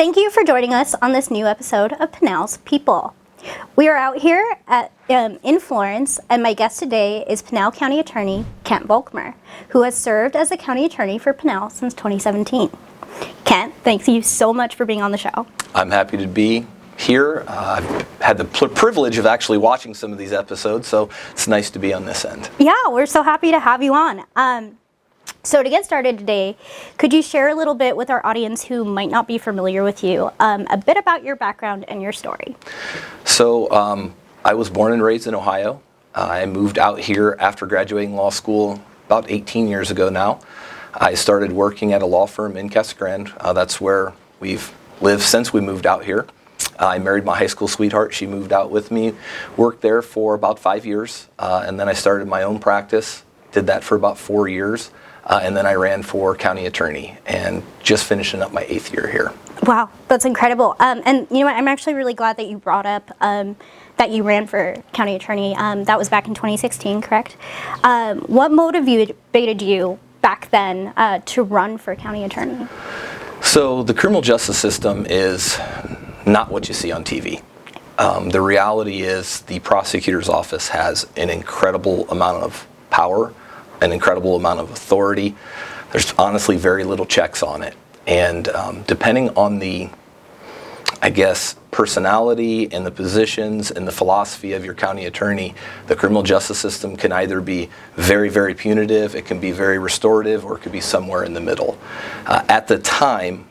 Thank you for joining us on this new episode of Pinal's People. We are out here in Florence, and my guest today is Pinal County Attorney Kent Volkmer, who has served as the county attorney for Pinal since 2017. Kent, thank you so much for being on the show. I'm happy to be here. I've had the privilege of actually watching some of these episodes, so it's nice to be on this end. Yeah, we're so happy to have you on. So to get started today, could you share a little bit with our audience who might not be familiar with you, a bit about your background and your story? So I was born and raised in Ohio. I moved out here after graduating law school about 18 years ago now. I started working at a law firm in Casa Grande. That's where we've lived since we moved out here. I married my high school sweetheart. She moved out with me, worked there for about 5 years, and then I started my own practice, did that for about 4 years. And then I ran for county attorney and just finishing up my 8th year here. Wow, that's incredible. And you know what, I'm actually really glad that you brought up that you ran for county attorney. That was back in 2016, correct? What motivated you back then to run for county attorney? So the criminal justice system is not what you see on TV. The reality is the prosecutor's office has an incredible amount of power, an incredible amount of authority. There's honestly very little checks on it. And depending on the, personality and the positions and the philosophy of your county attorney, the criminal justice system can either be very, very punitive, it can be very restorative, or it could be somewhere in the middle. At the time,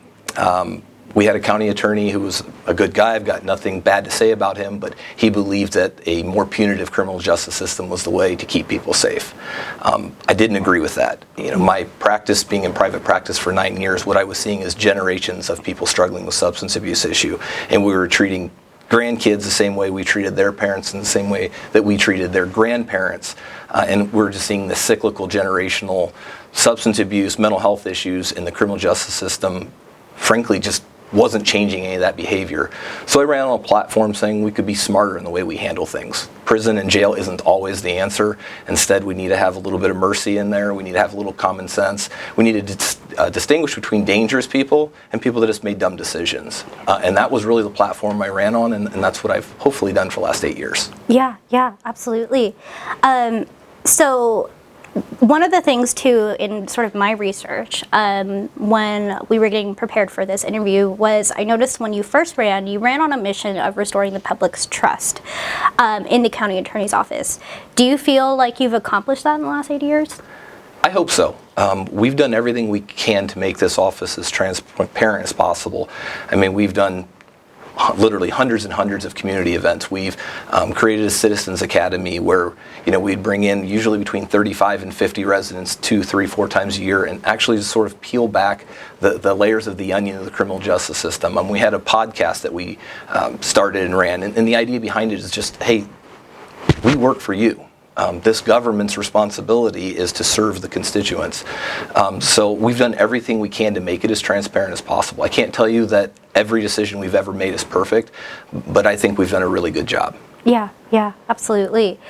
we had a county attorney who was a good guy. I've got nothing bad to say about him, but he believed that a more punitive criminal justice system was the way to keep people safe. I didn't agree with that. You know, my practice, being in private practice for 9 years, what I was seeing is generations of people struggling with substance abuse issue, and we were treating grandkids the same way we treated their parents and the same way that we treated their grandparents. And we're just seeing the cyclical generational substance abuse, mental health issues in the criminal justice system, frankly, just wasn't changing any of that behavior. So I ran on a platform saying we could be smarter in the way we handle things. Prison and jail isn't always the answer. Instead, we need to have a little bit of mercy in there. We need to have a little common sense. We need to distinguish between dangerous people and people that just made dumb decisions. And that was really the platform I ran on, and that's what I've hopefully done for the last 8 years. Yeah, absolutely. So one of the things too in sort of my research when we were getting prepared for this interview was I noticed when you first ran, you ran on a mission of restoring the public's trust in the county attorney's office. Do you feel like you've accomplished that in the last 8 years? I hope so. We've done everything we can to make this office as transparent as possible. I mean, we've done literally hundreds and hundreds of community events. We've created a citizens academy where we'd bring in usually between 35 and 50 residents 2, 3, 4 times a year and actually just sort of peel back the layers of the onion of the criminal justice system. We had a podcast that we started and ran, and the idea behind it is just, hey, we work for you. This government's responsibility is to serve the constituents. So we've done everything we can to make it as transparent as possible. I can't tell you that every decision we've ever made is perfect, but I think we've done a really good job. Yeah, absolutely.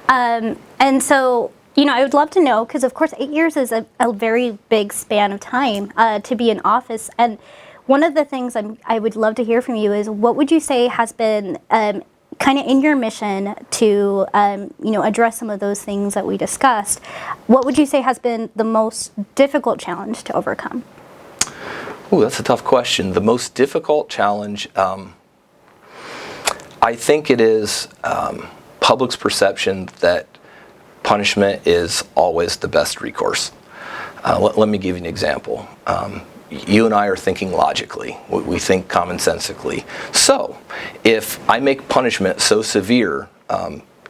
And so, I would love to know, because of course 8 years is a very big span of time to be in office. And one of the things I would love to hear from you is what would you say has been kind of in your mission to, address some of those things that we discussed, what would you say has been the most difficult challenge to overcome? Oh, that's a tough question. The most difficult challenge, I think it is public's perception that punishment is always the best recourse. Let me give you an example. You and I are thinking logically. We think commonsensically. So, if I make punishment so severe,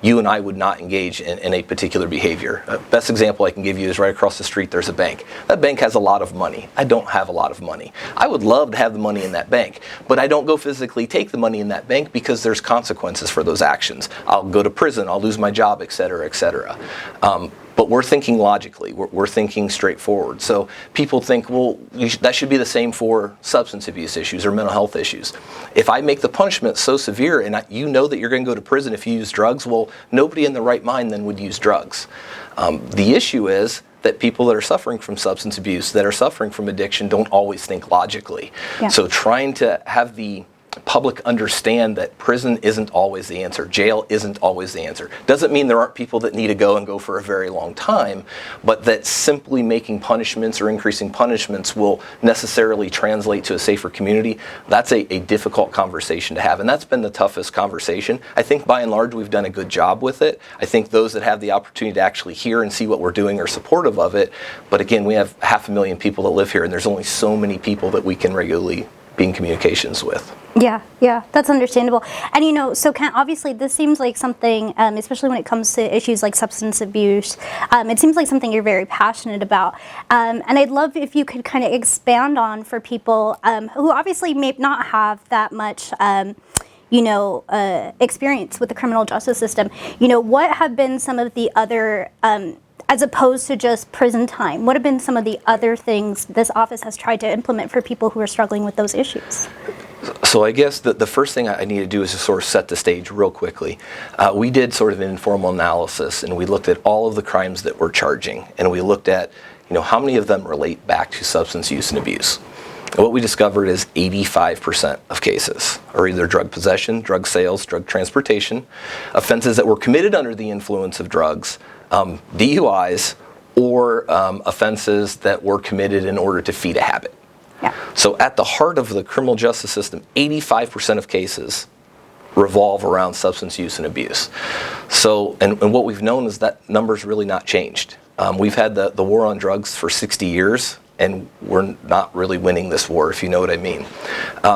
you and I would not engage in a particular behavior. Best example I can give you is right across the street there's a bank. That bank has a lot of money. I don't have a lot of money. I would love to have the money in that bank, but I don't go physically take the money in that bank because there's consequences for those actions. I'll go to prison, I'll lose my job, et cetera, et cetera. But But we're thinking logically. We're thinking straightforward. So people think, well, that should be the same for substance abuse issues or mental health issues. If I make the punishment so severe and you know that you're going to go to prison if you use drugs, well, nobody in their right mind then would use drugs. The issue is that people that are suffering from substance abuse, that are suffering from addiction, don't always think logically. Yeah. So trying to have the public understand that prison isn't always the answer, jail isn't always the answer. Doesn't mean there aren't people that need to go for a very long time, but that simply making punishments or increasing punishments will necessarily translate to a safer community. That's a difficult conversation to have, and that's been the toughest conversation. I think by and large we've done a good job with it. I think those that have the opportunity to actually hear and see what we're doing are supportive of it, but again, we have 500,000 people that live here, and there's only so many people that we can regularly be in communications with. Yeah, that's understandable. And so obviously this seems like something, especially when it comes to issues like substance abuse, it seems like something you're very passionate about. And I'd love if you could kind of expand on for people who obviously may not have that much experience with the criminal justice system. What have been some of the other, as opposed to just prison time, what have been some of the other things this office has tried to implement for people who are struggling with those issues? So I guess the first thing I need to do is just sort of set the stage real quickly. We did sort of an informal analysis, and we looked at all of the crimes that we're charging, and we looked at how many of them relate back to substance use and abuse. And what we discovered is 85% of cases are either drug possession, drug sales, drug transportation, offenses that were committed under the influence of drugs, DUIs, or offenses that were committed in order to feed a habit. Yeah. So at the heart of the criminal justice system, 85% of cases revolve around substance use and abuse. So, and what we've known is that number's really not changed. We've had the war on drugs for 60 years, and we're not really winning this war, if you know what I mean.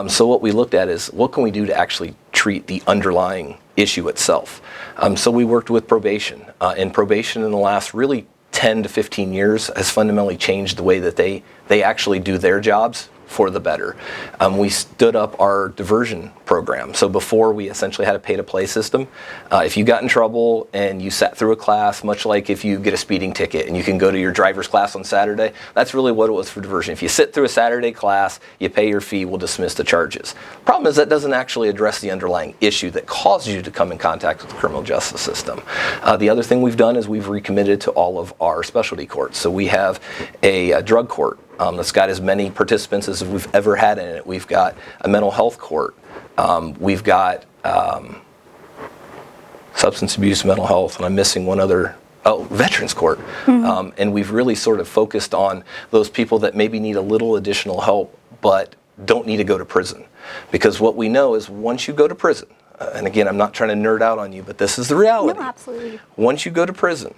So what we looked at is, what can we do to actually treat the underlying issue itself? So we worked with probation, and probation in the last really 10 to 15 years has fundamentally changed the way that they actually do their jobs for the better. We stood up our diversion program. So before, we essentially had a pay-to-play system. If you got in trouble and you sat through a class, much like if you get a speeding ticket and you can go to your driver's class on Saturday, that's really what it was for diversion. If you sit through a Saturday class, you pay your fee, we'll dismiss the charges. Problem is, that doesn't actually address the underlying issue that caused you to come in contact with the criminal justice system. The other thing we've done is we've recommitted to all of our specialty courts. So we have a drug court that's got as many participants as we've ever had in it. We've got a mental health court. We've got substance abuse, mental health, and I'm missing one other, veterans court. Mm-hmm. And we've really sort of focused on those people that maybe need a little additional help but don't need to go to prison. Because what we know is, once you go to prison, and again, I'm not trying to nerd out on you, but this is the reality. No, absolutely. Once you go to prison,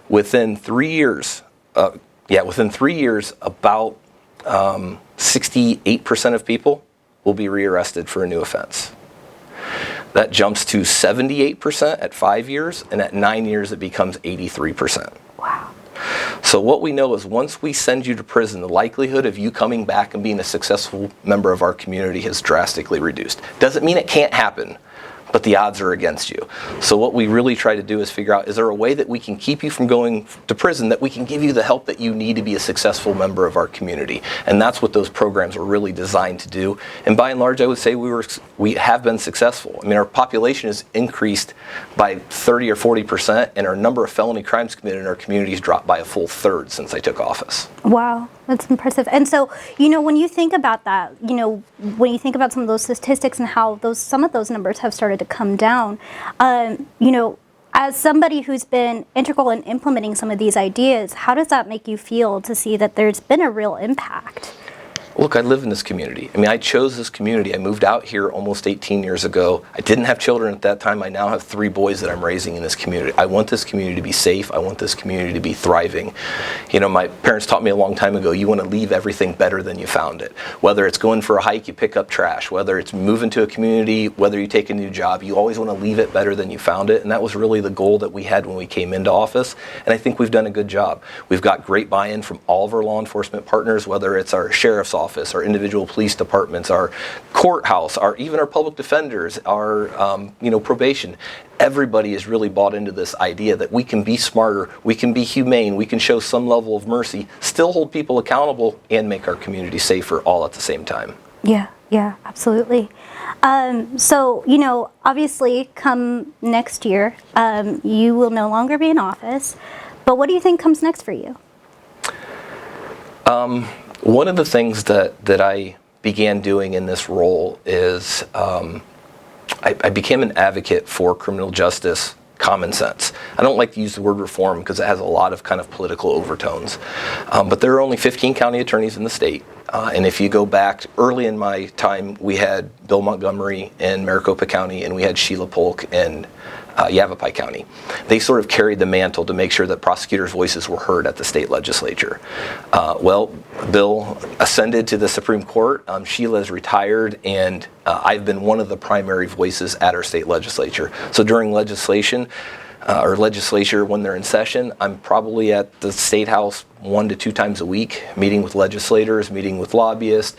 within 3 years, about 68% of people will be rearrested for a new offense. That jumps to 78% at 5 years, and at 9 years it becomes 83%. Wow. So what we know is, once we send you to prison, the likelihood of you coming back and being a successful member of our community has drastically reduced. Doesn't mean it can't happen, but the odds are against you. So what we really try to do is figure out, is there a way that we can keep you from going to prison, that we can give you the help that you need to be a successful member of our community? And that's what those programs were really designed to do. And by and large, I would say we have been successful. I mean, our population has increased by 30 or 40%, and our number of felony crimes committed in our community has dropped by a full third since I took office. Wow, that's impressive. And so, when you think about that, when you think about some of those statistics and how some of those numbers have started to come down, as somebody who's been integral in implementing some of these ideas, how does that make you feel to see that there's been a real impact? Look, I live in this community. I mean, I chose this community. I moved out here almost 18 years ago. I didn't have children at that time. I now have 3 boys that I'm raising in this community. I want this community to be safe. I want this community to be thriving. My parents taught me a long time ago, you want to leave everything better than you found it. Whether it's going for a hike, you pick up trash. Whether it's moving to a community, whether you take a new job, you always want to leave it better than you found it. And that was really the goal that we had when we came into office. And I think we've done a good job. We've got great buy-in from all of our law enforcement partners, whether it's our sheriff's office, office, our individual police departments, our courthouse, even our public defenders, our probation. Everybody is really bought into this idea that we can be smarter, we can be humane, we can show some level of mercy, still hold people accountable, and make our community safer all at the same time. Yeah, absolutely. So, obviously, come next year, you will no longer be in office. But what do you think comes next for you? One of the things that I began doing in this role is I became an advocate for criminal justice common sense. I don't like to use the word reform because it has a lot of kind of political overtones. But there are only 15 county attorneys in the state. And if you go back early in my time, we had Bill Montgomery in Maricopa County, and we had Sheila Polk in Yavapai County. They sort of carried the mantle to make sure that prosecutors' voices were heard at the state legislature. Bill ascended to the Supreme Court. Sheila's retired, and I've been one of the primary voices at our state legislature. So during legislature when they're in session, I'm probably at the State House 1 to 2 times a week, meeting with legislators, meeting with lobbyists,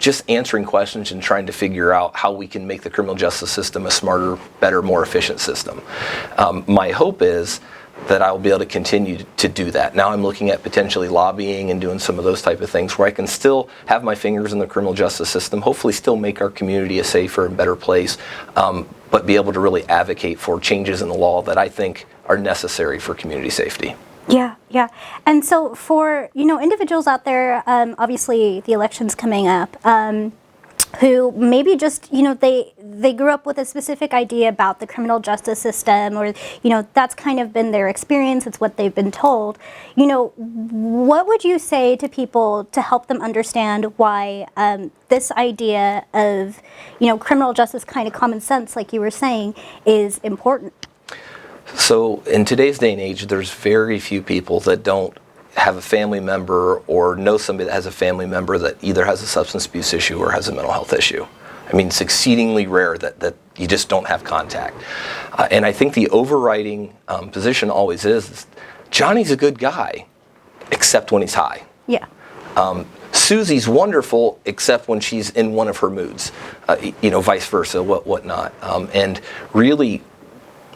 just answering questions and trying to figure out how we can make the criminal justice system a smarter, better, more efficient system. My hope is that I'll be able to continue to do that. Now I'm looking at potentially lobbying and doing some of those type of things where I can still have my fingers in the criminal justice system, hopefully still make our community a safer and better place, but be able to really advocate for changes in the law that I think are necessary for community safety. Yeah. And so for, individuals out there, obviously the election's coming up, who maybe just, they grew up with a specific idea about the criminal justice system, or, that's kind of been their experience, it's what they've been told. What would you say to people to help them understand why this idea of, criminal justice kind of common sense, like you were saying, is important? So in today's day and age, there's very few people that don't have a family member or know somebody that has a family member that either has a substance abuse issue or has a mental health issue. I mean, it's exceedingly rare that you just don't have contact. And I think the overriding position always is, Johnny's a good guy, except when he's high. Yeah. Susie's wonderful, except when she's in one of her moods, vice versa, whatnot. And really,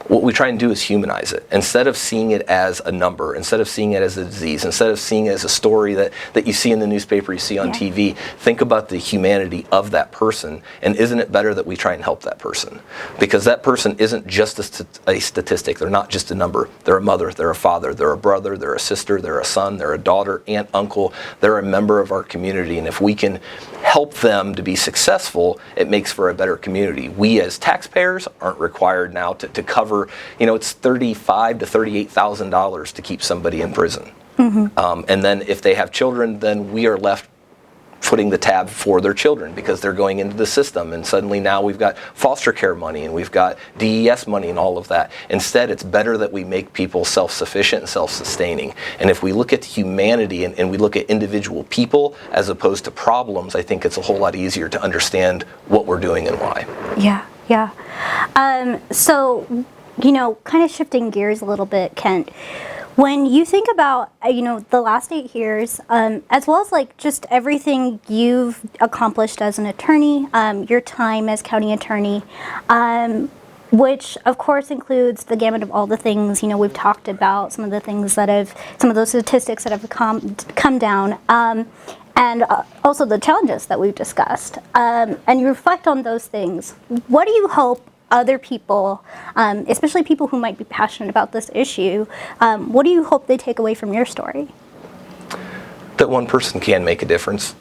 what we try and do is humanize it. Instead of seeing it as a number, instead of seeing it as a disease, instead of seeing it as a story that you see in the newspaper, you see on TV, think about the humanity of that person, and isn't it better that we try and help that person? Because that person isn't just a statistic, they're not just a number. They're a mother, they're a father, they're a brother, they're a sister, they're a son, they're a daughter, aunt, uncle, they're a member of our community, and if we can help them to be successful, it makes for a better community. We as taxpayers aren't required now to cover, it's $35,000 to $38,000 to keep somebody in prison. Mm-hmm. And then if they have children, then we are left footing the tab for their children because they're going into the system, and suddenly now we've got foster care money and we've got DES money and all of that. Instead, it's better that we make people self-sufficient and self-sustaining. And if we look at humanity and we look at individual people as opposed to problems, I think it's a whole lot easier to understand what we're doing and why. Yeah. So, kind of shifting gears a little bit, Kent, when you think about, the last 8 years, as well as just everything you've accomplished as an attorney, your time as county attorney, which of course includes the gamut of all the things, we've talked about, some of those statistics that have come down, and also the challenges that we've discussed. And you reflect on those things. What do you hope other people, especially people who might be passionate about this issue, what do you hope they take away from your story? That one person can make a difference.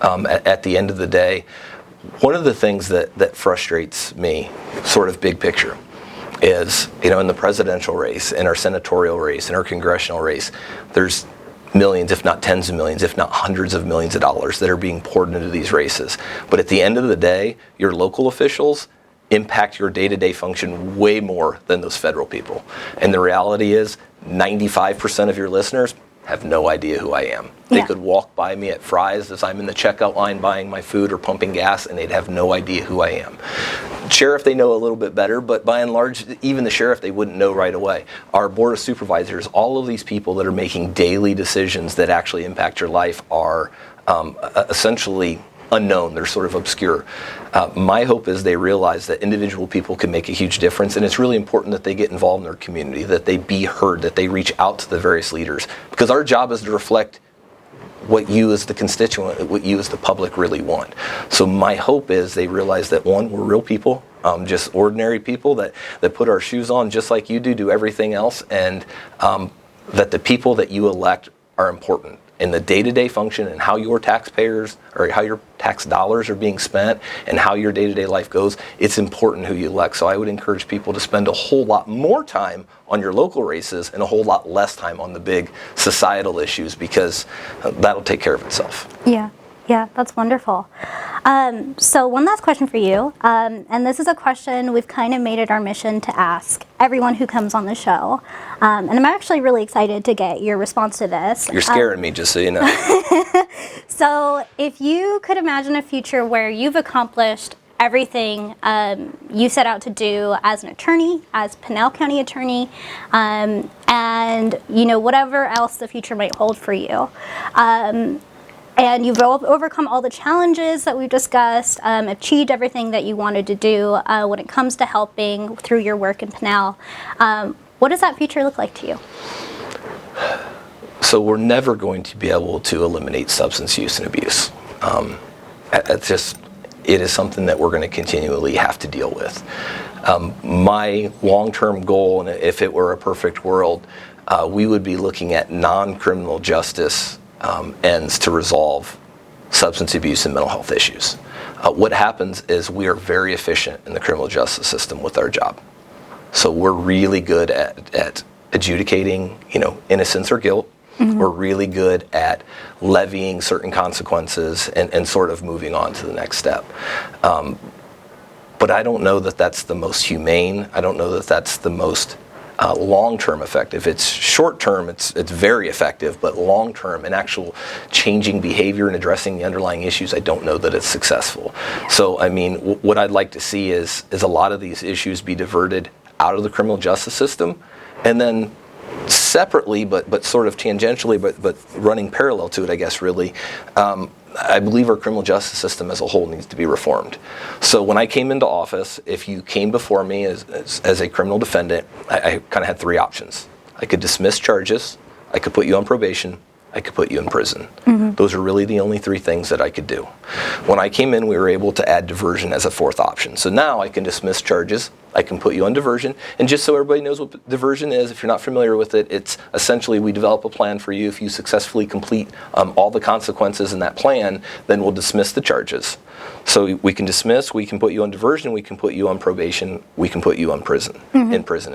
At the end of the day, one of the things that frustrates me, sort of big picture, is, in the presidential race, in our senatorial race, in our congressional race, there's millions, if not tens of millions, if not hundreds of millions of dollars that are being poured into these races. But at the end of the day, your local officials impact your day-to-day function way more than those federal people. And the reality is 95% of your listeners have no idea who I am. They could walk by me at Fry's as I'm in the checkout line buying my food or pumping gas, and they'd have no idea who I am. Sheriff, they know a little bit better, but by and large, even the sheriff, they wouldn't know right away. Our board of supervisors, all of these people that are making daily decisions that actually impact your life are essentially unknown, they're sort of obscure. My hope is they realize that individual people can make a huge difference, and it's really important that they get involved in their community, that they be heard, that they reach out to the various leaders, because our job is to reflect what you as the constituent, what you as the public really want. So my hope is they realize that, one, we're real people, just ordinary people that put our shoes on just like you do everything else, and that the people that you elect are important in the day-to-day function and how your taxpayers or how your tax dollars are being spent and how your day-to-day life goes. It's important who you elect. So I would encourage people to spend a whole lot more time on your local races and a whole lot less time on the big societal issues, because that'll take care of itself. Yeah, that's wonderful. So one last question for you, and this is a question we've kind of made it our mission to ask everyone who comes on the show, and I'm actually really excited to get your response to this. You're scaring me, just so you know. So if you could imagine a future where you've accomplished everything you set out to do as an attorney, as Pinal County attorney, and whatever else the future might hold for you, and you've overcome all the challenges that we've discussed, achieved everything that you wanted to do when it comes to helping through your work in Pinal. What does that future look like to you? So we're never going to be able to eliminate substance use and abuse. It is something that we're going to continually have to deal with. My long-term goal, and if it were a perfect world, we would be looking at non-criminal justice ends to resolve substance abuse and mental health issues. What happens is we are very efficient in the criminal justice system with our job. So we're really good at adjudicating, innocence or guilt. Mm-hmm. We're really good at levying certain consequences and sort of moving on to the next step. But I don't know that that's the most humane. I don't know that that's the most long-term effective. It's short-term, it's very effective, but long-term and actual changing behavior and addressing the underlying issues, I don't know that it's successful. So, what I'd like to see is a lot of these issues be diverted out of the criminal justice system, and then separately, but sort of tangentially, but running parallel to it, I guess, really, I believe our criminal justice system as a whole needs to be reformed. So when I came into office, if you came before me as a criminal defendant, I kind of had three options. I could dismiss charges, I could put you on probation, I could put you in prison. Mm-hmm. Those are really the only three things that I could do. When I came in, we were able to add diversion as a fourth option. So now I can dismiss charges, I can put you on diversion, and just so everybody knows what diversion is, if you're not familiar with it, it's essentially we develop a plan for you. If you successfully complete all the consequences in that plan, then we'll dismiss the charges. So we can dismiss, we can put you on diversion, we can put you on probation, we can put you on prison, in prison.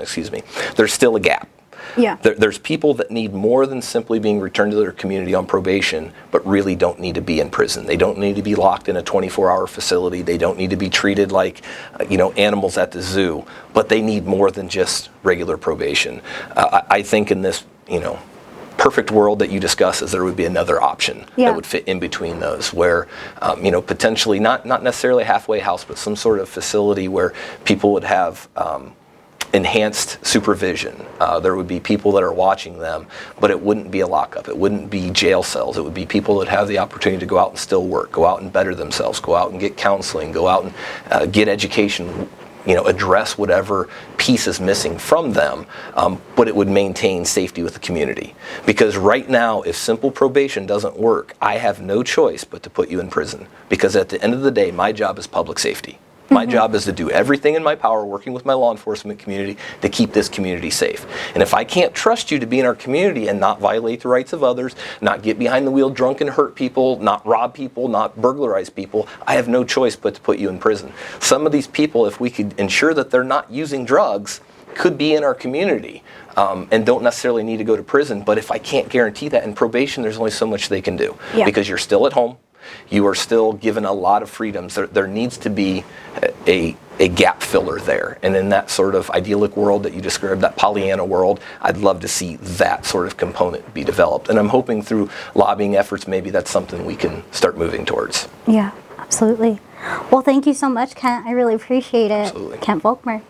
There's still a gap. Yeah. There's people that need more than simply being returned to their community on probation, but really don't need to be in prison. They don't need to be locked in a 24-hour facility. They don't need to be treated like, animals at the zoo. But they need more than just regular probation. I think in this, perfect world that you discuss, is there would be another option that would fit in between those, where, potentially not necessarily a halfway house, but some sort of facility where people would have enhanced supervision. There would be people that are watching them, but it wouldn't be a lockup. It wouldn't be jail cells. It would be people that have the opportunity to go out and still work, go out and better themselves, go out and get counseling, go out and get education, address whatever piece is missing from them, but it would maintain safety with the community. Because right now, if simple probation doesn't work, I have no choice but to put you in prison. Because at the end of the day, my job is public safety. My job is to do everything in my power, working with my law enforcement community, to keep this community safe. And if I can't trust you to be in our community and not violate the rights of others, not get behind the wheel drunk and hurt people, not rob people, not burglarize people, I have no choice but to put you in prison. Some of these people, if we could ensure that they're not using drugs, could be in our community and don't necessarily need to go to prison. But if I can't guarantee that in probation, there's only so much they can do. Yeah. Because you're still at home. You are still given a lot of freedoms. There needs to be a gap filler there. And in that sort of idyllic world that you described, that Pollyanna world, I'd love to see that sort of component be developed. And I'm hoping through lobbying efforts, maybe that's something we can start moving towards. Yeah, absolutely. Well, thank you so much, Kent. I really appreciate it. Absolutely. Kent Volkmer.